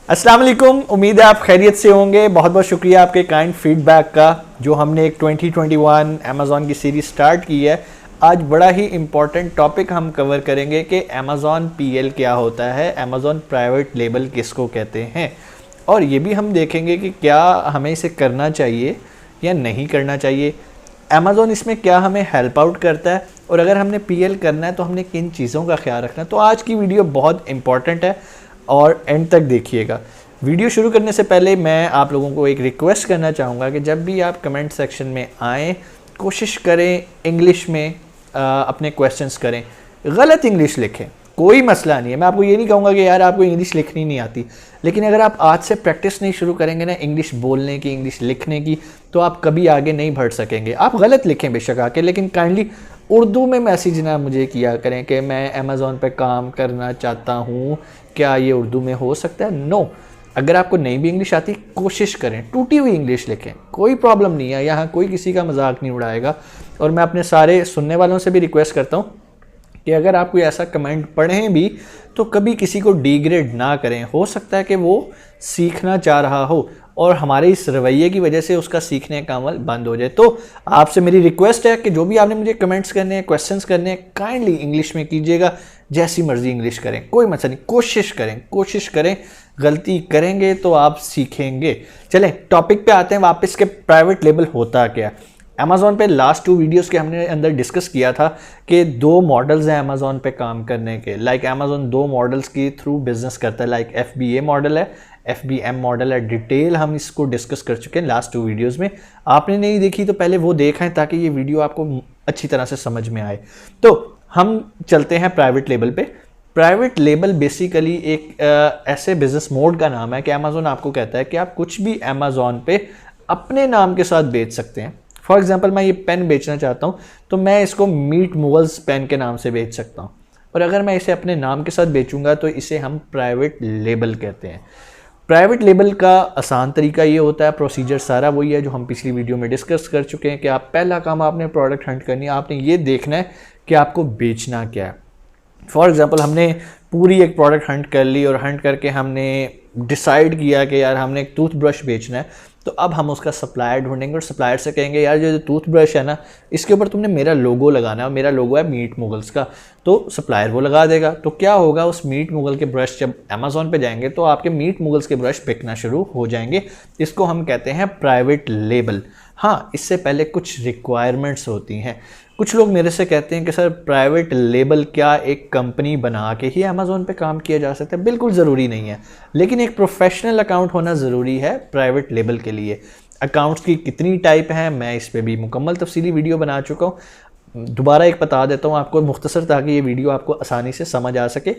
अस्सलाम वालेकुम, उम्मीद है आप खैरियत से होंगे। बहुत बहुत शुक्रिया आपके काइंड फीडबैक का। जो हमने एक 2021 अमेज़ॉन की सीरीज़ स्टार्ट की है, आज बड़ा ही इम्पॉर्टेंट टॉपिक हम कवर करेंगे कि अमेज़ॉन पीएल क्या होता है, अमेज़ॉन प्राइवेट लेबल किसको कहते हैं, और ये भी हम देखेंगे कि क्या हमें इसे करना चाहिए या नहीं करना चाहिए, अमेज़ॉन इसमें क्या हमें हेल्प आउट करता है, और अगर हमने पीएल करना है तो हमने किन चीज़ों का ख्याल रखना है। तो आज की वीडियो बहुत इंपॉर्टेंट है और एंड तक देखिएगा। वीडियो शुरू करने से पहले मैं आप लोगों को एक रिक्वेस्ट करना चाहूँगा कि जब भी आप कमेंट सेक्शन में आएँ, कोशिश करें इंग्लिश में अपने क्वेश्चंस करें। गलत इंग्लिश लिखें, कोई मसला नहीं है। मैं आपको ये नहीं कहूँगा कि यार आपको इंग्लिश लिखनी नहीं आती, लेकिन अगर आप आज से प्रैक्टिस नहीं शुरू करेंगे ना इंग्लिश बोलने की, इंग्लिश लिखने की, तो आप कभी आगे नहीं बढ़ सकेंगे। आप गलत लिखें बेशक आके, लेकिन काइंडली उर्दू में मैसेज ना मुझे किया करें कि मैं अमेज़ॉन पे काम करना चाहता हूँ, क्या ये उर्दू में हो सकता है? नो। अगर आपको नहीं भी इंग्लिश आती, कोशिश करें टूटी हुई इंग्लिश लिखें, कोई प्रॉब्लम नहीं है। यहाँ कोई किसी का मजाक नहीं उड़ाएगा। और मैं अपने सारे सुनने वालों से भी रिक्वेस्ट करता हूँ कि अगर आप कोई ऐसा कमेंट पढ़ें भी तो कभी किसी को डिग्रेड ना करें। हो सकता है कि वो सीखना चाह रहा हो और हमारे इस रवैये की वजह से उसका सीखने का अमल बंद हो जाए। तो आपसे मेरी रिक्वेस्ट है कि जो भी आपने मुझे कमेंट्स करने हैं, क्वेश्चंस करने हैं, काइंडली इंग्लिश में कीजिएगा। जैसी मर्जी इंग्लिश करें, कोई मसला नहीं, कोशिश करें। गलती करेंगे तो आप सीखेंगे। चलें टॉपिक पे आते हैं वापस के प्राइवेट लेबल होता क्या। अमेज़ॉन पे लास्ट 2 वीडियोस के हमने अंदर डिस्कस किया था कि 2 मॉडल्स हैं अमेज़ॉन पे काम करने के। लाइक अमेज़ॉन 2 मॉडल्स की थ्रू बिजनेस करता है। लाइक FBA मॉडल है, FBM मॉडल है। डिटेल हम इसको डिस्कस कर चुके हैं लास्ट 2 वीडियोस में। आपने नहीं देखी तो पहले वो देखें ताकि ये वीडियो आपको अच्छी तरह से समझ में आए। तो हम चलते हैं प्राइवेट लेबल पे। प्राइवेट लेबल बेसिकली एक ऐसे बिजनेस मोड का नाम है कि अमेज़ॉन आपको कहता है कि आप कुछ भी अमेज़ॉन पे अपने नाम के साथ बेच सकते हैं। फॉर एग्जांपल मैं ये पेन बेचना चाहता हूँ तो मैं इसको मीट मुगल्स पेन के नाम से बेच सकता हूँ, और अगर मैं इसे अपने नाम के साथ बेचूंगा तो इसे हम प्राइवेट लेबल कहते हैं। प्राइवेट लेबल का आसान तरीका ये होता है, प्रोसीजर सारा वही है जो हम पिछली वीडियो में डिस्कस कर चुके हैं कि आप पहला काम आपने प्रोडक्ट हंट करनी है। आपने ये देखना है कि आपको बेचना क्या है। फॉर एग्जांपल हमने पूरी एक प्रोडक्ट हंट कर ली और हंट करके हमने डिसाइड किया कि यार हमने एक टूथब्रश बेचना है, तो अब हम उसका सप्लायर ढूंढेंगे और सप्लायर से कहेंगे यार जो टूथब्रश है ना, इसके ऊपर तुमने मेरा लोगो लगाना है, और मेरा लोगो है मीट मुगल्स का। तो सप्लायर वो लगा देगा। तो क्या होगा, उस मीट मुगल के ब्रश जब अमेज़ॉन पे जाएंगे तो आपके मीट मुगल्स के ब्रश बिकना शुरू हो जाएंगे। इसको हम कहते हैं प्राइवेट लेबल। हाँ, इससे पहले कुछ रिक्वायरमेंट्स होती हैं। कुछ लोग मेरे से कहते हैं कि सर प्राइवेट लेबल क्या एक कंपनी बना के ही अमेज़ॉन पे काम किया जा सकता है? बिल्कुल ज़रूरी नहीं है, लेकिन एक प्रोफेशनल अकाउंट होना ज़रूरी है प्राइवेट लेबल के लिए। अकाउंट्स की कितनी टाइप हैं मैं इस पर भी मुकम्मल तफसीली वीडियो बना चुका हूँ। दोबारा एक बता देता हूँ आपको मुख्तसर, ताकि ये वीडियो आपको आसानी से समझ आ सके।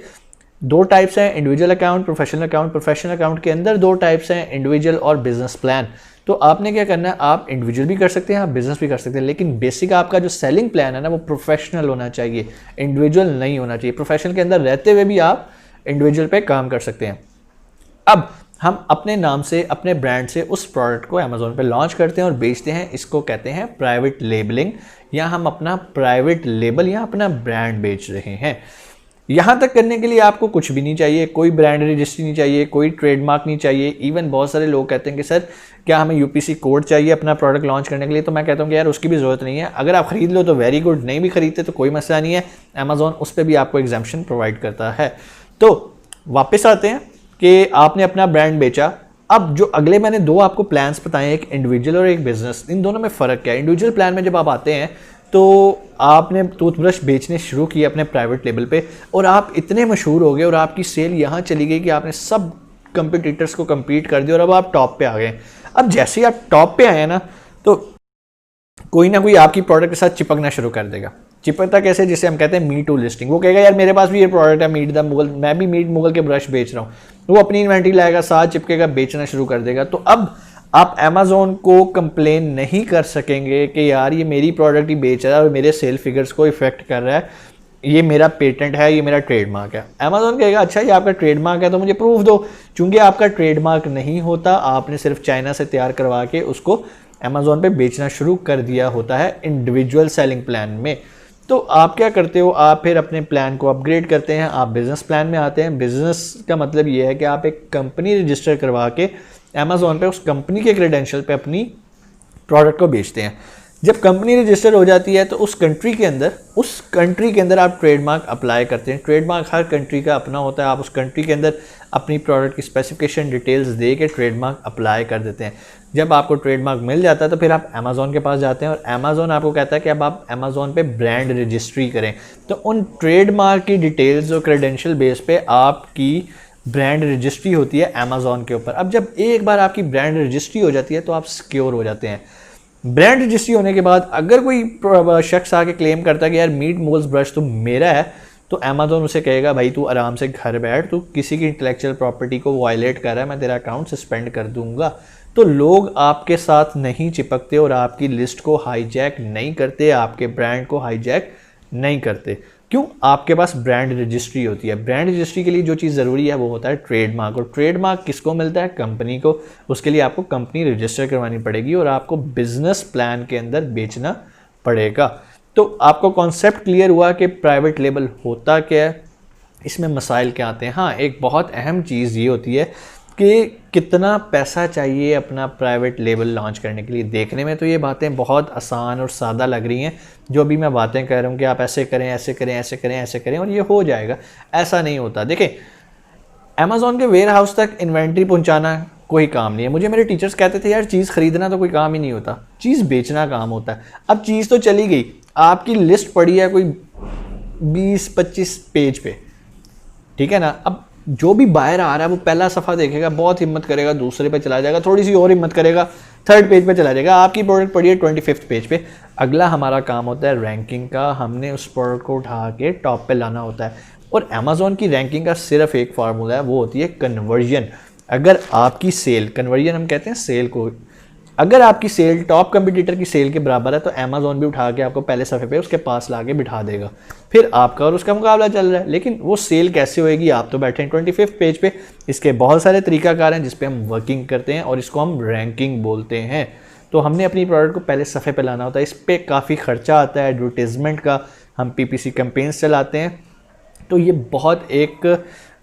2 टाइप्स हैं, individual account, professional account. Professional account के अंदर 2 टाइप्स हैं, इंडिविजुअल और बिजनेस प्लान। तो आपने क्या करना है, आप इंडिविजुअल भी कर सकते हैं, आप बिजनेस भी कर सकते हैं, लेकिन बेसिक आपका जो सेलिंग प्लान है ना वो प्रोफेशनल होना चाहिए, इंडिविजुअल नहीं होना चाहिए। प्रोफेशनल के अंदर रहते हुए भी आप इंडिविजुअल पे काम कर सकते हैं। अब हम अपने नाम से, अपने ब्रांड से उस प्रोडक्ट को अमेज़ॉन पे लॉन्च करते हैं और बेचते हैं। इसको कहते हैं प्राइवेट लेबलिंग, या हम अपना प्राइवेट लेबल या अपना ब्रांड बेच रहे हैं। यहाँ तक करने के लिए आपको कुछ भी नहीं चाहिए, कोई ब्रांड रजिस्ट्री नहीं चाहिए, कोई ट्रेडमार्क नहीं चाहिए। इवन बहुत सारे लोग कहते हैं कि सर क्या हमें UPC कोड चाहिए अपना प्रोडक्ट लॉन्च करने के लिए? तो मैं कहता हूँ कि यार उसकी भी ज़रूरत नहीं है। अगर आप ख़रीद लो तो वेरी गुड, नहीं भी खरीदते तो कोई मसला नहीं है, अमेज़ॉन उस पर भी आपको एग्जाम्पशन प्रोवाइड करता है। तो वापस आते हैं कि आपने अपना ब्रांड बेचा। अब जो अगले मैंने 2 आपको प्लान्स बताए, एक इंडिविजुअल और एक बिजनेस, इन दोनों में फ़र्क क्या है? इंडिविजुअल प्लान में जब आप आते हैं तो आपने टूथब्रश बेचने शुरू किए अपने प्राइवेट लेबल पे, और आप इतने मशहूर हो गए और आपकी सेल यहाँ चली गई कि आपने सब कंपटीटर्स को कम्पीट कर दिया और अब आप टॉप पे आ गए। अब जैसे ही आप टॉप पे आए ना, तो कोई ना कोई आपकी प्रोडक्ट के साथ चिपकना शुरू कर देगा। चिपकता कैसे? जिसे हम कहते हैं मी टू लिस्टिंग। वो कहेगा यार मेरे पास भी ये प्रोडक्ट है मीट द मुगल, मैं भी मीट मुगल के ब्रश बेच रहा हूँ। वो अपनी इन्वेंट्री लाएगा, साथ चिपकेगा, बेचना शुरू कर देगा। तो अब आप अमेज़ॉन को कंप्लेन नहीं कर सकेंगे कि यार ये मेरी प्रोडक्ट ही बेच रहा है और मेरे सेल फिगर्स को इफेक्ट कर रहा है, ये मेरा पेटेंट है, ये मेरा ट्रेडमार्क है। अमेज़ॉन कहेगा अच्छा ये आपका ट्रेडमार्क है तो मुझे प्रूफ दो। चूंकि आपका ट्रेडमार्क नहीं होता, आपने सिर्फ चाइना से तैयार करवा के उसको अमेज़ॉन पे बेचना शुरू कर दिया होता है इंडिविजुअल सेलिंग प्लान में। तो आप क्या करते हो, आप फिर अपने प्लान को अपग्रेड करते हैं, आप बिज़नेस प्लान में आते हैं। बिज़नेस का मतलब ये है कि आप एक कंपनी रजिस्टर करवा के अमेज़ॉन पे उस कंपनी के क्रेडेंशियल पे अपनी प्रोडक्ट को बेचते हैं। जब कंपनी रजिस्टर हो जाती है तो उस कंट्री के अंदर आप ट्रेडमार्क अप्लाई करते हैं। ट्रेडमार्क हर कंट्री का अपना होता है, आप उस कंट्री के अंदर अपनी प्रोडक्ट की स्पेसिफिकेशन डिटेल्स दे के ट्रेडमार्क अप्लाई कर देते हैं। जब आपको ट्रेडमार्क मिल जाता है तो फिर आप अमेज़ॉन के पास जाते हैं और अमेज़ॉन आपको कहता है कि अब आप अमेज़ॉन पे ब्रांड रजिस्ट्री करें। तो उन ट्रेडमार्क की डिटेल्स और क्रेडेंशियल बेस पे आपकी ब्रांड रजिस्ट्री होती है अमेज़ॉन के ऊपर। अब जब एक बार आपकी ब्रांड रजिस्ट्री हो जाती है तो आप सिक्योर हो जाते हैं। ब्रांड रजिस्ट्री होने के बाद अगर कोई शख्स आके क्लेम करता है कि यार मीट मोल्स ब्रश तो मेरा है, तो अमेज़ॉन उसे कहेगा भाई तू आराम से घर बैठ, तू किसी की इंटेलेक्चुअल प्रॉपर्टी को वायलेट कर रहा है, मैं तेरा अकाउंट सस्पेंड कर दूंगा। तो लोग आपके साथ नहीं चिपकते और आपकी लिस्ट को हाईजैक नहीं करते, आपके ब्रांड को हाईजैक नहीं करते। क्यों? आपके पास ब्रांड रजिस्ट्री होती है। ब्रांड रजिस्ट्री के लिए जो चीज़ ज़रूरी है वो होता है ट्रेडमार्क, और ट्रेडमार्क किसको मिलता है? कंपनी को। उसके लिए आपको कंपनी रजिस्टर करवानी पड़ेगी और आपको बिजनेस प्लान के अंदर बेचना पड़ेगा। तो आपको कॉन्सेप्ट क्लियर हुआ कि प्राइवेट लेबल होता क्या है, इसमें मसाइल क्या आते हैं। हाँ, एक बहुत अहम चीज़ ये होती है कि कितना पैसा चाहिए अपना प्राइवेट लेबल लॉन्च करने के लिए। देखने में तो ये बातें बहुत आसान और सादा लग रही हैं, जो अभी मैं बातें कह रहा हूँ कि आप ऐसे करें, ऐसे करें, ऐसे करें, ऐसे करें और ये हो जाएगा। ऐसा नहीं होता। देखें, अमेज़ॉन के वेयर हाउस तक इन्वेंट्री पहुँचाना कोई काम नहीं है। मुझे मेरे टीचर्स कहते थे यार चीज़ खरीदना तो कोई काम ही नहीं होता, चीज़ बेचना काम होता है। अब चीज़ तो चली गई, आपकी लिस्ट पड़ी है कोई 20-25 पेज पे, ठीक है ना। अब जो भी बाहर आ रहा है वो पहला सफ़ा देखेगा, बहुत हिम्मत करेगा, दूसरे पे चला जाएगा, थोड़ी सी और हिम्मत करेगा, थर्ड पेज पे चला जाएगा। आपकी प्रोडक्ट पड़ी है 25th पेज पे। अगला हमारा काम होता है रैंकिंग का, हमने उस प्रोडक्ट को उठा के टॉप पे लाना होता है। और अमेज़ॉन की रैंकिंग का सिर्फ एक फार्मूला है, वो होती है कन्वर्जन। अगर आपकी सेल, कन्वर्जन हम कहते हैं सेल को, अगर आपकी सेल टॉप कंपटीटर की सेल के बराबर है तो अमेज़ॉन भी उठा के आपको पहले सफ़े पे उसके पास ला के बिठा देगा। फिर आपका और उसका मुकाबला चल रहा है। लेकिन वो सेल कैसे होएगी? आप तो बैठे हैं 25th पेज पे। इसके बहुत सारे तरीकाकार हैं जिस पे हम वर्किंग करते हैं और इसको हम रैंकिंग बोलते हैं। तो हमने अपनी प्रोडक्ट को पहले सफ़े पे लाना होता है। इस पर काफ़ी खर्चा आता है एडवर्टीज़मेंट का, हम PPC कैंपेन्स चलाते हैं। तो ये बहुत एक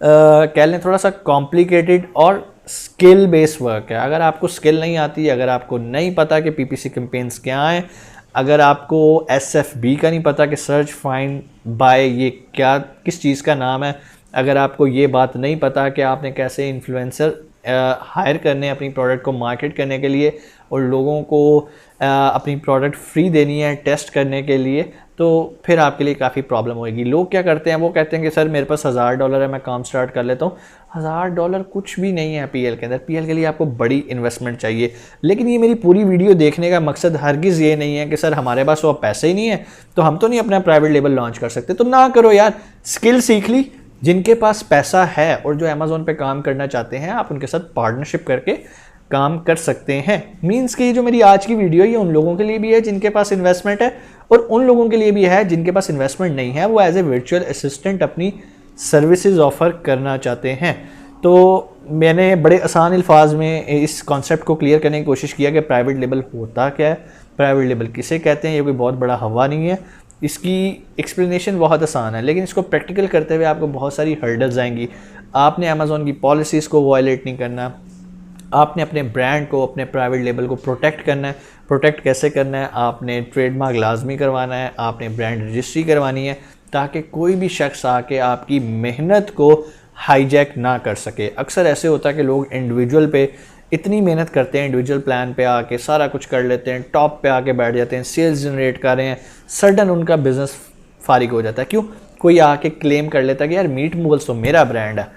कह लें थोड़ा सा कॉम्प्लिकेटेड और स्किल बेस्ड वर्क है। अगर आपको स्किल नहीं आती, अगर आपको नहीं पता कि PPC कैंपेन्स क्या हैं, अगर आपको SFB का नहीं पता कि सर्च फाइंड बाय ये क्या किस चीज़ का नाम है, अगर आपको ये बात नहीं पता कि आपने कैसे इन्फ्लुएंसर हायर करने अपनी प्रोडक्ट को मार्केट करने के लिए और लोगों को अपनी प्रोडक्ट फ्री देनी है टेस्ट करने के लिए, तो फिर आपके लिए काफ़ी प्रॉब्लम होगी। लोग क्या करते हैं, वो कहते हैं कि सर मेरे पास $1000 है, मैं काम स्टार्ट कर लेता हूँ। $1000 कुछ भी नहीं है PL के अंदर। PL के लिए आपको बड़ी इन्वेस्टमेंट चाहिए। लेकिन ये मेरी पूरी वीडियो देखने का मकसद हरगिज़ ये नहीं है कि सर हमारे पास वो पैसे ही नहीं है तो हम तो नहीं अपना प्राइवेट लेबल लॉन्च कर सकते। तो ना करो यार, स्किल सीख ली। जिनके पास पैसा है और जो अमेज़ॉन पे काम करना चाहते हैं, आप उनके साथ पार्टनरशिप करके काम कर सकते हैं। मीन्स कि जो मेरी आज की वीडियो है ये उन लोगों के लिए भी है जिनके पास इन्वेस्टमेंट है और उन लोगों के लिए भी है जिनके पास इन्वेस्टमेंट नहीं है, वो एज ए वर्चुअल असिस्टेंट अपनी सर्विसेज ऑफर करना चाहते हैं। तो मैंने बड़े आसान अल्फाज में इस कॉन्सेप्ट को क्लियर करने की कोशिश किया कि प्राइवेट लेबल होता क्या है, प्राइवेट लेबल किसे कहते हैं। ये कोई बहुत बड़ा हवा नहीं है, इसकी एक्सप्लेनेशन बहुत आसान है, लेकिन इसको प्रैक्टिकल करते हुए आपको बहुत सारी हर्डल्स आएंगी। आपने अमेज़ॉन की पॉलिसीज़ को वायलेट नहीं करना, आपने अपने ब्रांड को, अपने प्राइवेट लेबल को प्रोटेक्ट करना है। प्रोटेक्ट कैसे करना है? आपने ट्रेडमार्क लाजमी करवाना है, आपने ब्रांड रजिस्ट्री करवानी है ताकि कोई भी शख्स आके आपकी मेहनत को हाईजैक ना कर सके। अक्सर ऐसे होता है कि लोग इंडिविजुअल पे इतनी मेहनत करते हैं, इंडिविजुअल प्लान पे आके सारा कुछ कर लेते हैं, टॉप पे आके बैठ जाते हैं, सेल्स जनरेट कर रहे हैं, सडन उनका बिजनेस फारिग हो जाता है। क्यों? कोई आके क्लेम कर लेता है कि यार मीट मोल्स तो मेरा ब्रांड है।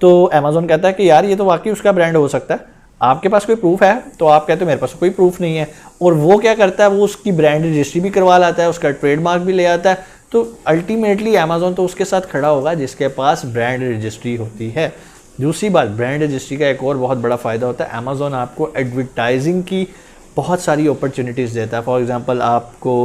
तो अमेज़ॉन कहता है कि यार ये तो वाकई उसका ब्रांड हो सकता है, आपके पास कोई प्रूफ है? तो आप कहते हो मेरे पास कोई प्रूफ नहीं है। और वो क्या करता है, वो उसकी ब्रांड रजिस्ट्री भी करवा लाता है, उसका ट्रेडमार्क भी ले आता है। तो अल्टीमेटली अमेज़ॉन तो उसके साथ खड़ा होगा जिसके पास ब्रांड रजिस्ट्री होती है। दूसरी बात, ब्रांड रजिस्ट्री का एक और बहुत बड़ा फ़ायदा होता है, अमेज़ॉन आपको एडवर्टाइजिंग की बहुत सारी अपॉर्चुनिटीज़ देता है। फॉर एग्जांपल आपको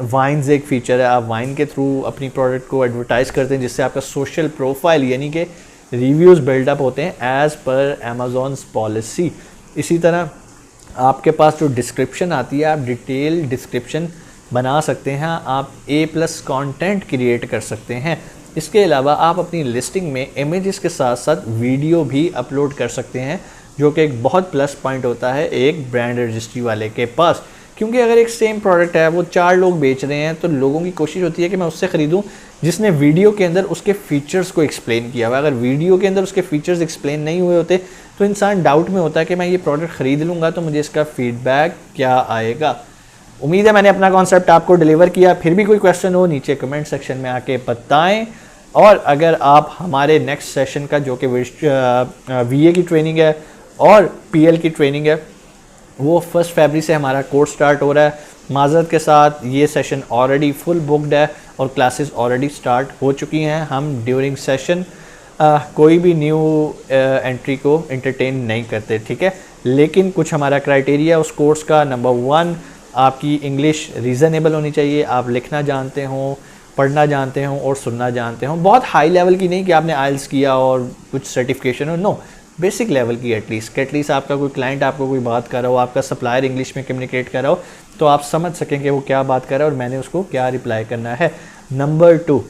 वाइन्स एक फ़ीचर है, आप वाइन के थ्रू अपनी प्रोडक्ट को एडवर्टाइज़ करते हैं जिससे आपका सोशल प्रोफाइल यानी कि रिव्यूज़ बिल्डअप होते हैं एज़ पर अमेज़ॉन्स पॉलिसी। इसी तरह आपके पास जो डिस्क्रिप्शन आती है, आप डिटेल डिस्क्रिप्शन बना सकते हैं, आप A+ कंटेंट क्रिएट कर सकते हैं। इसके अलावा आप अपनी लिस्टिंग में इमेजेस के साथ साथ वीडियो भी अपलोड कर सकते हैं, जो कि एक बहुत प्लस पॉइंट होता है एक ब्रांड रजिस्ट्री वाले के पास। क्योंकि अगर एक सेम प्रोडक्ट है, वो 4 लोग बेच रहे हैं, तो लोगों की कोशिश होती है कि मैं उससे ख़रीदूं जिसने वीडियो के अंदर उसके फीचर्स को एक्सप्लेन किया हुआ। अगर वीडियो के अंदर उसके फीचर्स एक्सप्लेन नहीं हुए होते तो इंसान डाउट में होता है कि मैं ये प्रोडक्ट ख़रीद लूँगा तो मुझे इसका फ़ीडबैक क्या आएगा। उम्मीद है मैंने अपना कॉन्सेप्ट आपको डिलीवर किया। फिर भी कोई क्वेश्चन हो नीचे कमेंट सेक्शन में आके बताएं। और अगर आप हमारे नेक्स्ट सेशन का, जो कि VA की ट्रेनिंग है और PL की ट्रेनिंग है, वो 1 फरवरी से हमारा कोर्स स्टार्ट हो रहा है। माज़रत के साथ ये सेशन ऑलरेडी फुल बुकड है और क्लासेस ऑलरेडी स्टार्ट हो चुकी हैं। हम ड्यूरिंग सेशन कोई भी न्यू एंट्री को एंटरटेन नहीं करते, ठीक है। लेकिन कुछ हमारा क्राइटेरिया उस कोर्स का, नंबर 1 आपकी इंग्लिश रीज़नेबल होनी चाहिए, आप लिखना जानते हो, पढ़ना जानते हो और सुनना जानते हो। बहुत हाई लेवल की नहीं कि आपने आइल्स किया और कुछ सर्टिफिकेशन हो, नो, बेसिक लेवल की एटलीस्ट आपका कोई क्लाइंट आपको कोई बात कर रहा हो, आपका सप्लायर इंग्लिश में कम्युनिकेट कर रहा हो, तो आप समझ सकें कि वो क्या बात कर रहा है और मैंने उसको क्या रिप्लाई करना है। नंबर 2,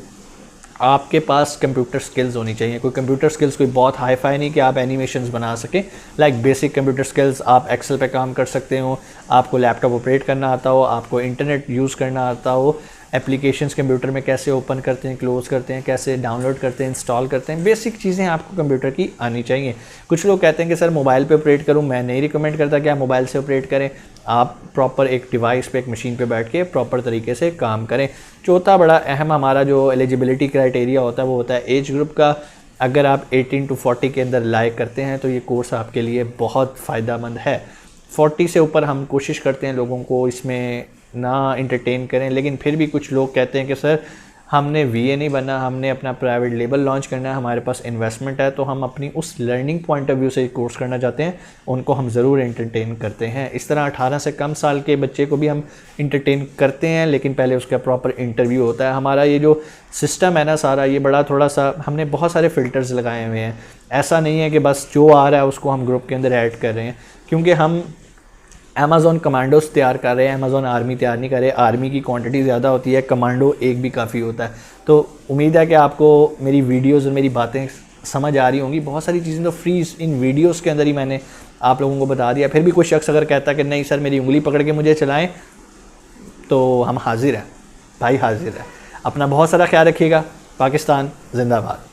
आपके पास कंप्यूटर स्किल्स होनी चाहिए। कोई कंप्यूटर स्किल्स कोई बहुत हाई फाई नहीं कि आप एनिमेशंस बना सकें, लाइक बेसिक कंप्यूटर स्किल्स। आप एक्सेल पे काम कर सकते हो, आपको लैपटॉप ऑपरेट करना आता हो, आपको इंटरनेट यूज़ करना आता हो, एप्लीकेशंस कंप्यूटर में कैसे ओपन करते हैं, क्लोज़ करते हैं, कैसे डाउनलोड करते हैं, इंस्टॉल करते हैं, बेसिक चीज़ें आपको कंप्यूटर की आनी चाहिए। कुछ लोग कहते हैं कि सर मोबाइल पे ऑपरेट करूं, मैं नहीं रिकमेंड करता कि आप मोबाइल से ऑपरेट करें। आप प्रॉपर एक डिवाइस पे, एक मशीन पे बैठ के प्रॉपर तरीके से काम करें। चौथा बड़ा अहम हमारा जो एलिजिबिलिटी क्राइटेरिया होता है वो होता है एज ग्रुप का। अगर आप 18 to 40 के अंदर लाइक करते हैं तो ये कोर्स आपके लिए बहुत फ़ायदेमंद है। 40 से ऊपर हम कोशिश करते हैं लोगों को इसमें ना इंटरटेन करें, लेकिन फिर भी कुछ लोग कहते हैं कि सर हमने VA नहीं बनना, हमने अपना प्राइवेट लेबल लॉन्च करना है, हमारे पास इन्वेस्टमेंट है, तो हम अपनी उस लर्निंग पॉइंट ऑफ व्यू से कोर्स करना चाहते हैं, उनको हम ज़रूर एंटरटेन करते हैं। इस तरह 18 से कम साल के बच्चे को भी हम इंटरटेन करते हैं, लेकिन पहले उसका प्रॉपर इंटरव्यू होता है। हमारा ये जो सिस्टम है ना सारा, ये बड़ा थोड़ा सा हमने बहुत सारे फ़िल्टर्स लगाए हुए हैं। ऐसा नहीं है कि बस जो आ रहा है उसको हम ग्रुप के अंदर ऐड कर रहे हैं, क्योंकि हम अमेज़ॉन कमांडोज तैयार कर रहे हैं, अमेज़ॉन आर्मी तैयार नहीं कर रहे। आर्मी की क्वांटिटी ज़्यादा होती है, कमांडो एक भी काफ़ी होता है। तो उम्मीद है कि आपको मेरी वीडियोज़ और मेरी बातें समझ आ रही होंगी। बहुत सारी चीज़ें तो फ्री इन वीडियोज़ के अंदर ही मैंने आप लोगों को बता दिया। फिर भी कोई शख्स अगर कहता कि नहीं सर मेरी उंगली पकड़ के मुझे चलाएँ, तो हम हाजिर हैं भाई, हाजिर है। अपना बहुत सारा ख्याल रखिएगा। पाकिस्तान जिंदाबाद।